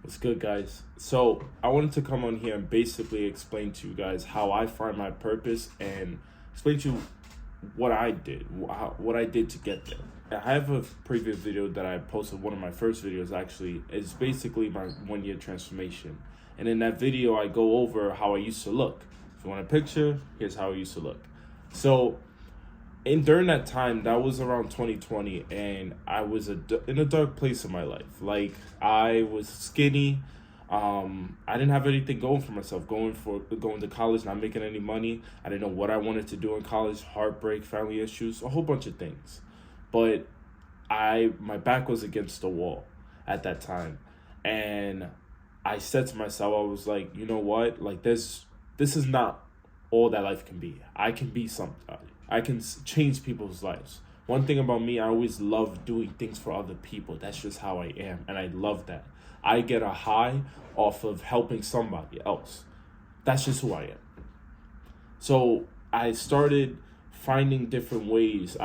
What's good, guys? So, I wanted to come on here and basically explain to you guys how I find my purpose and explain to you what I did, what I did to get there. I have a previous video that I posted, one of my first videos actually, is basically my 1 year transformation. And in that video, I go over how I used to look. If you want a picture, here's how I used to look. So, and during that time, that was around 2020, and I was in a dark place in my life. Like, I was skinny. I didn't have anything going for myself. Going to college, not making any money. I didn't know what I wanted to do in college. Heartbreak, family issues, a whole bunch of things. But my back was against the wall at that time, and I said to myself, I was like, you know what? Like, this is not all that life can be. I can be something. I can change people's lives. One thing about me, I always love doing things for other people. That's just how I am, and I love that. I get a high off of helping somebody else. That's just who I am. So I started finding different ways.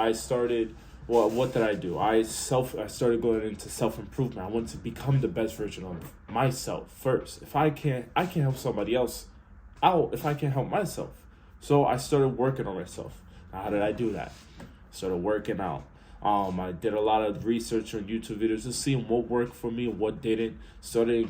What did I do? I started going into self-improvement. I wanted to become the best version of myself first. If I can't help somebody else out if I can't help myself. So I started working on myself. Now, how did I do that? Started working out. I did a lot of research on YouTube videos, just seeing what worked for me and what didn't. Started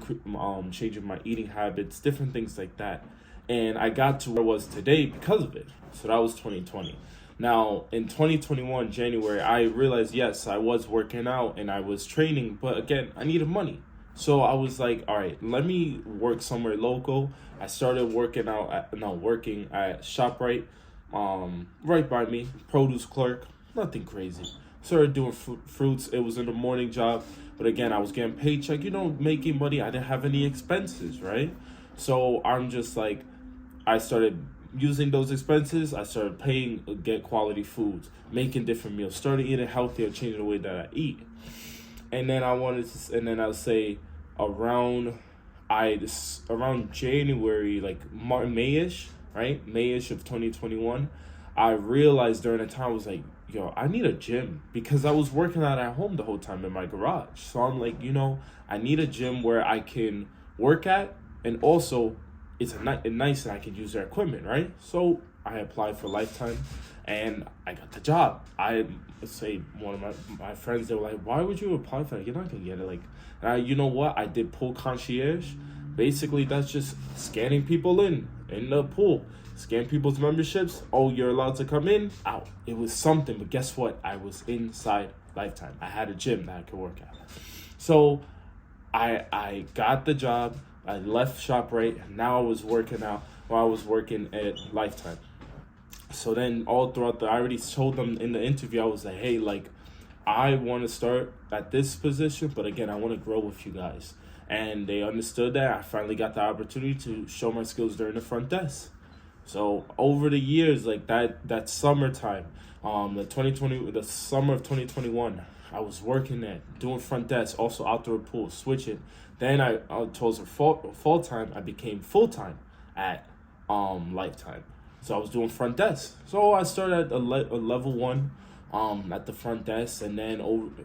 changing my eating habits, different things like that. And I got to where I was today because of it. So that was 2020. Now, in 2021, January, I realized, yes, I was working out and I was training, but again, I needed money. So I was like, all right, let me work somewhere local. I started working at ShopRite, right by me, produce clerk, nothing crazy. Started doing fruits. It was in the morning job, but again, I was getting paycheck, making money. I didn't have any expenses, right? So I'm just like, I started using those expenses. I started paying, get quality foods, making different meals, started eating healthier, changing the way that I eat. And then I'll say around January, like Mayish, right? Mayish of 2021, I realized during the time, I was like, yo, I need a gym because I was working out at home the whole time in my garage. So I'm like, I need a gym where I can work at, and also it's nice and I can use their equipment, right? So I applied for Lifetime and I got the job. Let's say one of my friends, they were like, why would you apply for it? You're not gonna get it. Like, and you know what? I did pool concierge. Basically, that's just scanning people in the pool. Scan people's memberships. Oh, you're allowed to come in, out. It was something, but guess what? I was inside Lifetime. I had a gym that I could work at. So I got the job. I left ShopRite. Now I was working out while I was working at Lifetime. So then all throughout I already told them in the interview, I was like, hey, like, I want to start at this position, but again, I want to grow with you guys. And they understood that. I finally got the opportunity to show my skills during the front desk. So over the years, like that summertime, the summer of 2021, I was working there, doing front desk, also outdoor pool, switching. Then I towards fall time, I became full time at Lifetime. So I was doing front desk. So I started at a level one, at the front desk, and then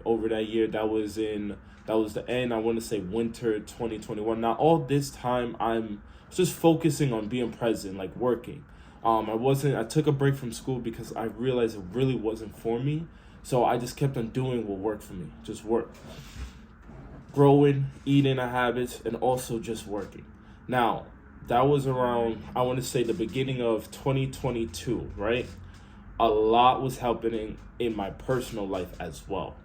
over that year, that was the end. I want to say winter 2021. Now all this time, I'm just focusing on being present, like working. I took a break from school because I realized it really wasn't for me. So I just kept on doing what worked for me, just work. Growing, eating a habit, and also just working. Now, that was around, I want to say, the beginning of 2022, right? A lot was happening in my personal life as well.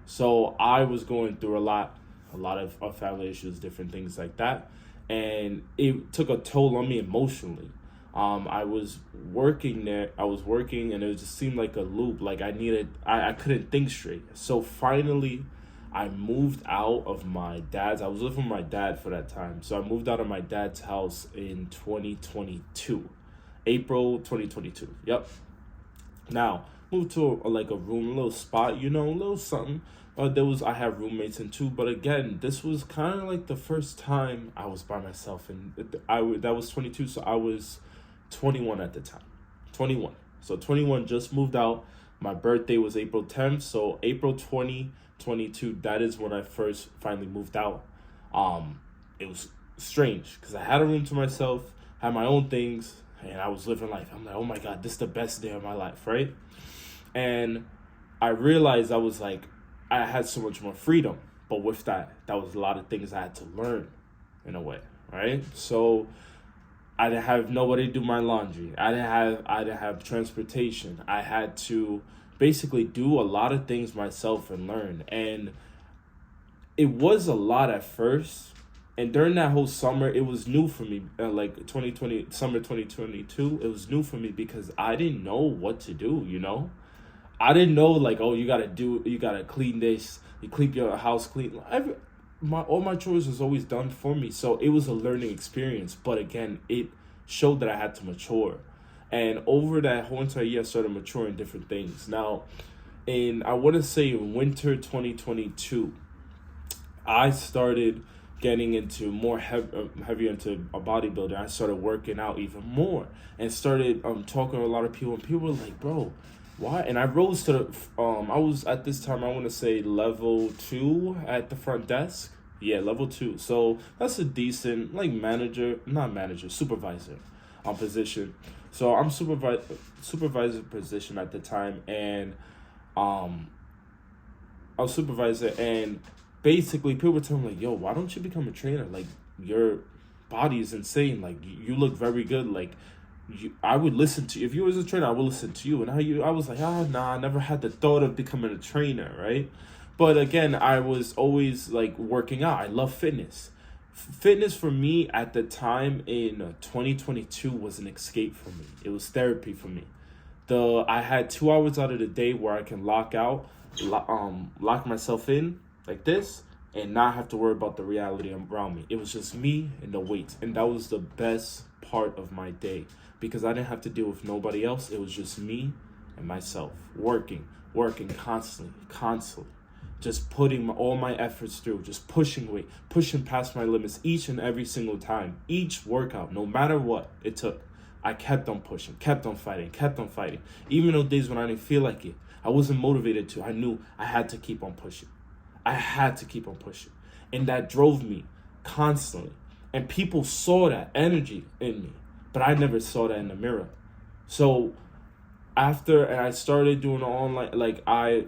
So I was going through a lot of family issues, different things like that. And it took a toll on me emotionally. I was working, and it just seemed like a loop. Like I couldn't think straight. So finally, I moved out of my dad's. I was living with my dad for that time. So I moved out of my dad's house in 2022, April 2022. Yep. Now, moved to a room, a little spot, a little something. I had roommates in too, but again, this was kind of like the first time I was by myself, and that was 22, so I was 21 at the time. 21. So 21, just moved out. My birthday was April 10th, so April 2022, that is when I first finally moved out. it was strange because I had a room to myself, had my own things, and I was living life. I'm like, oh my God, this is the best day of my life, right? And I realized I was like, I had so much more freedom. But with that, that was a lot of things I had to learn in a way, right? So I didn't have nobody to do my laundry. I didn't have transportation. I had to basically do a lot of things myself and learn. And it was a lot at first. And during that whole summer, it was new for me. Like 2020, summer 2022, it was new for me because I didn't know what to do, you know? I didn't know, like, oh, you gotta clean this, you keep your house clean. All my chores was always done for me. So it was a learning experience. But again, it showed that I had to mature. And over that whole entire year, I started maturing different things. Now, I want to say winter 2022, I started getting into more heavy into a bodybuilder. I started working out even more and started talking to a lot of people. And people were like, bro, why? And I rose to I was at this time, I want to say level 2 at the front desk. Yeah, level 2. So that's a decent, like, supervisor position. So I'm supervisor position at the time. And I was supervisor, and basically people were telling me, like, yo, why don't you become a trainer? Like, your body is insane. Like, you look very good. Like, I would listen to you. If you was a trainer, I would listen to you. And I was like, nah, I never had the thought of becoming a trainer, right? But again, I was always like working out. I love fitness. Fitness for me at the time in 2022 was an escape for me. It was therapy for me. I had 2 hours out of the day where I can lock myself in like this and not have to worry about the reality around me. It was just me and the weights. And that was the best part of my day because I didn't have to deal with nobody else. It was just me and myself working constantly. Just putting all my efforts through, just pushing weight, pushing past my limits each and every single time. Each workout, no matter what it took, I kept on pushing, kept on fighting. Even those days when I didn't feel like it, I wasn't motivated to. I knew I had to keep on pushing. And that drove me constantly. And people saw that energy in me, but I never saw that in the mirror. So after I started doing online, like I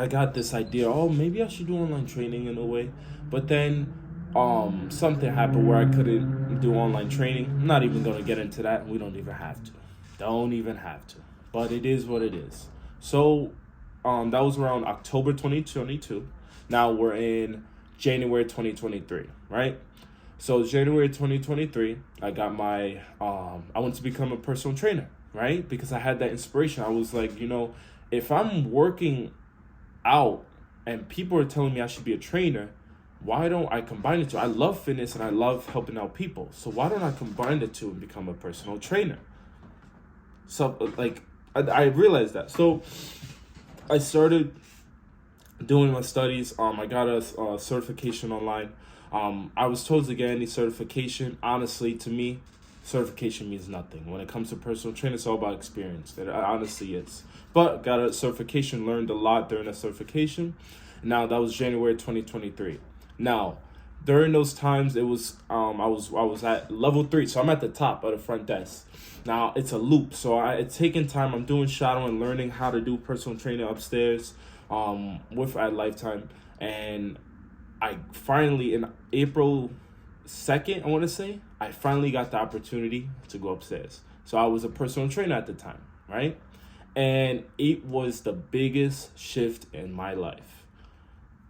got this idea, oh, maybe I should do online training in a way. But then something happened where I couldn't do online training. I'm not even going to get into that. We don't even have to. But it is what it is. So that was around October 2022. Now we're in January 2023, right? So January 2023, I got my, I wanted to become a personal trainer, right? Because I had that inspiration. I was like, if I'm working out and people are telling me I should be a trainer, why don't I combine the two? I love fitness and I love helping out people. So why don't I combine the two and become a personal trainer? So like, I realized that. So I started doing my studies. I got a certification online. I was told to get any certification. Honestly, to me, certification means nothing. When it comes to personal training, it's all about experience. It honestly is. But got a certification, learned a lot during the certification. Now, that was January 2023. Now, during those times, it was I was at level 3, so I'm at the top of the front desk. Now, it's a loop, so it's taking time. I'm doing shadowing, learning how to do personal training upstairs at Lifetime. And I finally, in April 2nd, I want to say, I finally got the opportunity to go upstairs. So I was a personal trainer at the time, right? And it was the biggest shift in my life.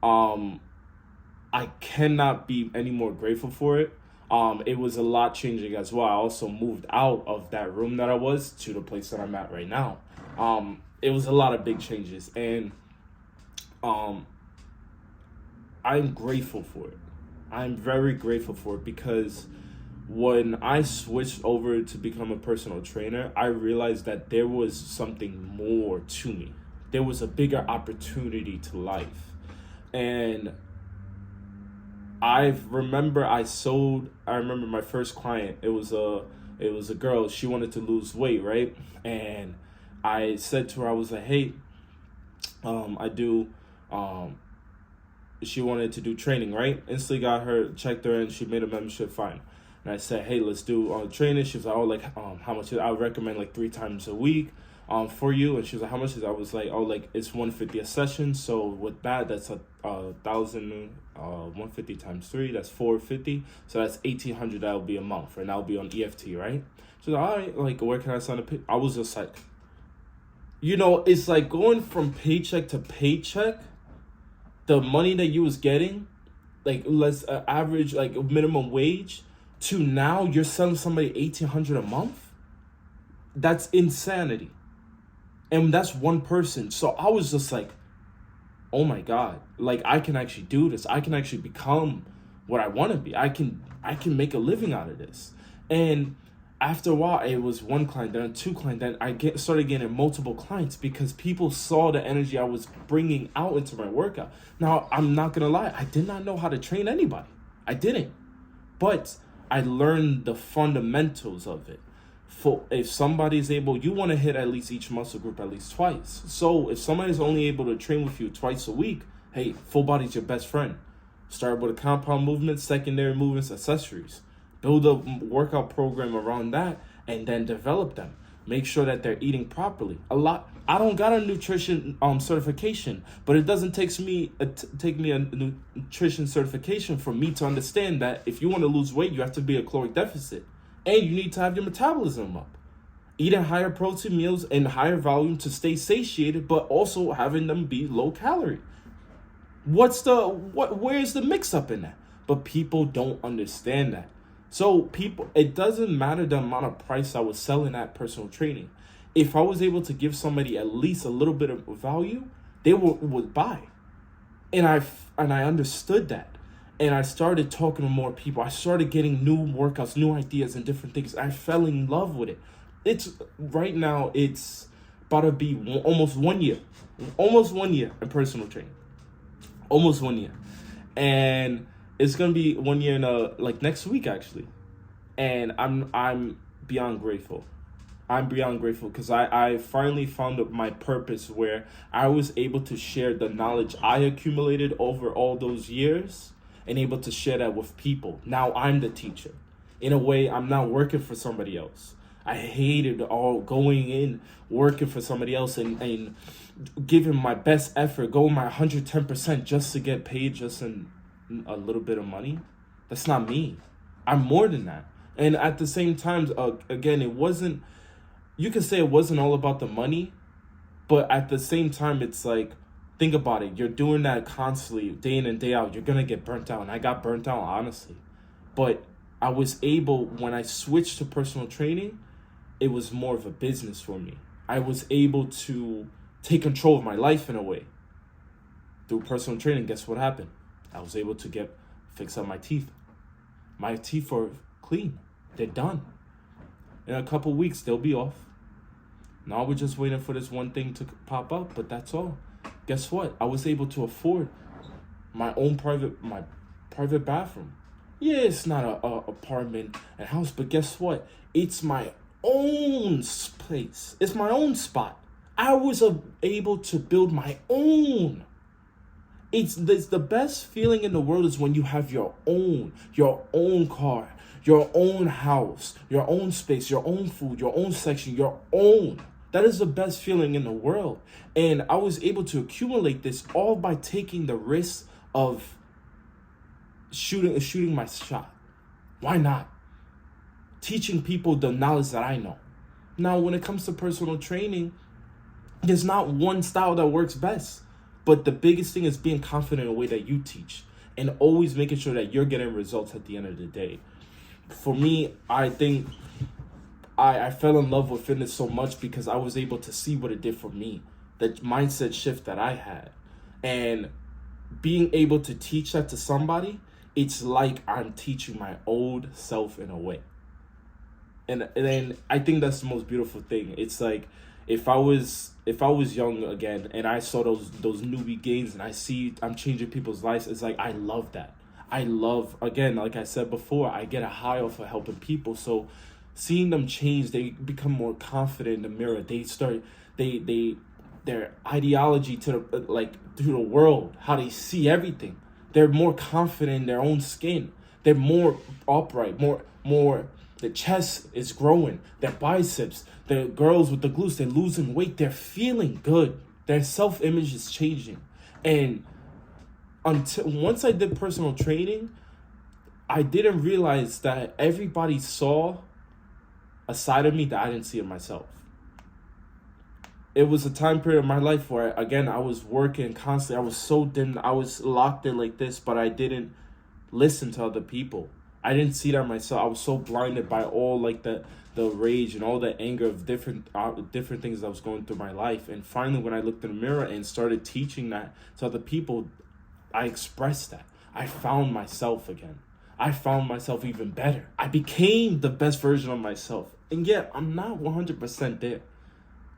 I cannot be any more grateful for it. It was a lot changing as well. I also moved out of that room that I was to the place that I'm at right now. It was a lot of big changes, and I'm grateful for it. I'm very grateful for it because when I switched over to become a personal trainer, I realized that there was something more to me. There was a bigger opportunity to life. And I remember my first client. It was a girl. She wanted to lose weight, right? And I said to her, I was like, hey, I do she wanted to do training, right? Instantly got her, checked her in, she made a membership, fine. And I said, hey, let's do training. She was like, oh, like, how much is it? I would recommend like 3 times a week for you. And she was like, how much is it? I was like, oh, like, it's 150 a session. So with that, that's a 150 times 3, that's 450. So that's 1,800. That would be a month, and that'll be on EFT, right? She's like, all right, like, where can I sign up? I was just like, you know, it's like going from paycheck to paycheck. The money that you was getting, like, let's average, like, minimum wage, to now you're selling somebody 1,800 a month. That's insanity. And that's one person. So I was just like, oh my God, like, I can actually do this. I can actually become what I want to be. I can make a living out of this. And after a while, it was one client, then 2 clients, then started getting multiple clients because people saw the energy I was bringing out into my workout. Now, I'm not going to lie, I did not know how to train anybody. I didn't. But I learned the fundamentals of it. If somebody's able, you want to hit at least each muscle group at least twice. So if somebody's only able to train with you twice a week, hey, full body's your best friend. Start with a compound movement, secondary movements, accessories. Build a workout program around that and then develop them. Make sure that they're eating properly. I don't got a nutrition certification, but it doesn't take me a nutrition certification for me to understand that if you want to lose weight, you have to be a caloric deficit. And you need to have your metabolism up. Eating higher protein meals and higher volume to stay satiated, but also having them be low calorie. Where's the mix up in that? But people don't understand that. So it doesn't matter the amount of price I was selling at personal training. If I was able to give somebody at least a little bit of value, they would buy. And I understood that. And I started talking to more people. I started getting new workouts, new ideas, and different things. I fell in love with it. Right now, it's about to be almost 1 year. Almost 1 year in personal training. Almost 1 year. And it's gonna be 1 year in like next week, actually. And I'm beyond grateful. I'm beyond grateful because I finally found my purpose where I was able to share the knowledge I accumulated over all those years and able to share that with people. Now I'm the teacher. In a way, I'm not working for somebody else. I hated all going in, working for somebody else and giving my best effort, going my 110% just to get paid just in a little bit of money. That's not me. I'm more than that. And at the same time, again, you can say it wasn't all about the money, but at the same time, it's like, think about it. You're doing that constantly, day in and day out. You're going to get burnt out. And I got burnt out, honestly. But I was able, when I switched to personal training, it was more of a business for me. I was able to take control of my life in a way. Through personal training, guess what happened? I was able to fix up my teeth. My teeth are clean. They're done. In a couple weeks, they'll be off. Now we're just waiting for this one thing to pop up, but that's all. Guess what? I was able to afford my private bathroom. Yeah, it's not a apartment and house, but guess what? It's my own place. It's my own spot. I was able to build my own. It's the best feeling in the world is when you have your own car, your own house, your own space, your own food, your own section, your own. That is the best feeling in the world. And I was able to accumulate this all by taking the risk of shooting my shot. Why not? Teaching people the knowledge that I know. Now, when it comes to personal training, there's not one style that works best. But the biggest thing is being confident in the way that you teach and always making sure that you're getting results at the end of the day. For me, I think I fell in love with fitness so much because I was able to see what it did for me, the mindset shift that I had. And being able to teach that to somebody, it's like I'm teaching my old self in a way. And I think that's the most beautiful thing. It's like if I was young again and I saw those newbie gains and I'm changing people's lives, it's like I love that. I love, again, like I said before, I get a high off of helping people. So seeing them change, they become more confident in the mirror. They start their ideology to through the world, how they see everything. They're more confident in their own skin. They're more upright, more. The chest is growing. Their biceps. The girls with the glutes, they're losing weight. They're feeling good. Their self-image is changing. And until once I did personal training, I didn't realize that everybody saw a side of me that I didn't see in myself. It was a time period of my life where, again, I was working constantly. I was so dim. I was locked in like this, but I didn't listen to other people. I didn't see that myself. I was so blinded by all like the rage and all the anger of different things that was going through my life. And finally, when I looked in the mirror and started teaching that to other people, I expressed that. I found myself again. I found myself even better. I became the best version of myself. And yet, I'm not 100% there.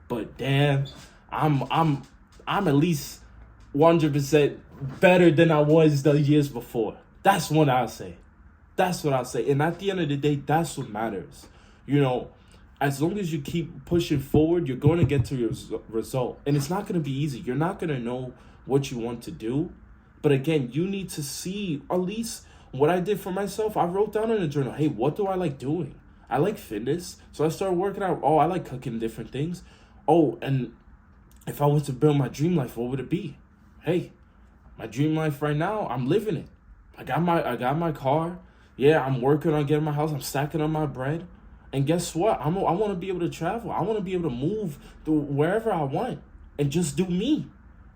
But damn, I'm at least 100% better than I was the years before. That's what I'll say. That's what I'll say. And at the end of the day, that's what matters. You know, as long as you keep pushing forward, you're going to get to your result. And it's not going to be easy. You're not going to know what you want to do. But again, you need to see at least what I did for myself. I wrote down in a journal, hey, what do I like doing? I like fitness. So I started working out. Oh, I like cooking different things. Oh, and if I was to build my dream life, what would it be? Hey, my dream life right now, I'm living it. I got my car. Yeah, I'm working on getting my house. I'm stacking on my bread. And guess what? I want to be able to travel. I want to be able to move to wherever I want and just do me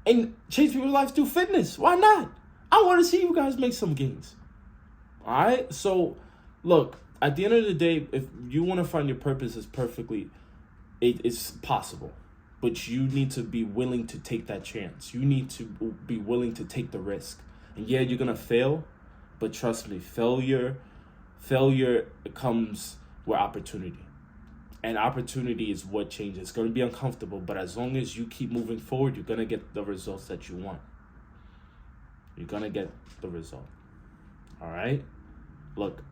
and change people's lives through fitness. Why not? I want to see you guys make some gains. All right? So, look, at the end of the day, if you want to find your purpose, it's possible. But you need to be willing to take that chance. You need to be willing to take the risk. And yeah, you're going to fail. But trust me, failure comes with opportunity. And opportunity is what changes. It's going to be uncomfortable, but as long as you keep moving forward, you're going to get the results that you want. You're going to get the result. All right? Look,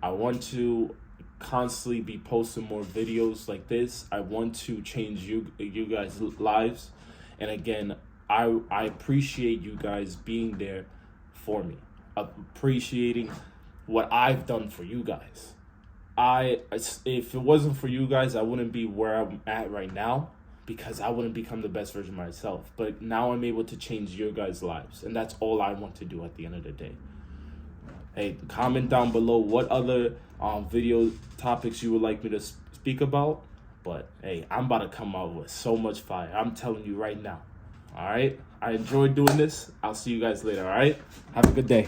I want to constantly be posting more videos like this. I want to change you guys' lives. And again, I appreciate you guys being there for me, appreciating what I've done for you guys. If it wasn't for you guys, I wouldn't be where I'm at right now, because I wouldn't become the best version of myself. But now I'm able to change your guys' lives, and that's all I want to do at the end of the day. Hey, comment down below what other video topics you would like me to speak about. But hey, I'm about to come out with so much fire. I'm telling you right now. All right? I enjoyed doing this. I'll see you guys later, all right? Have a good day.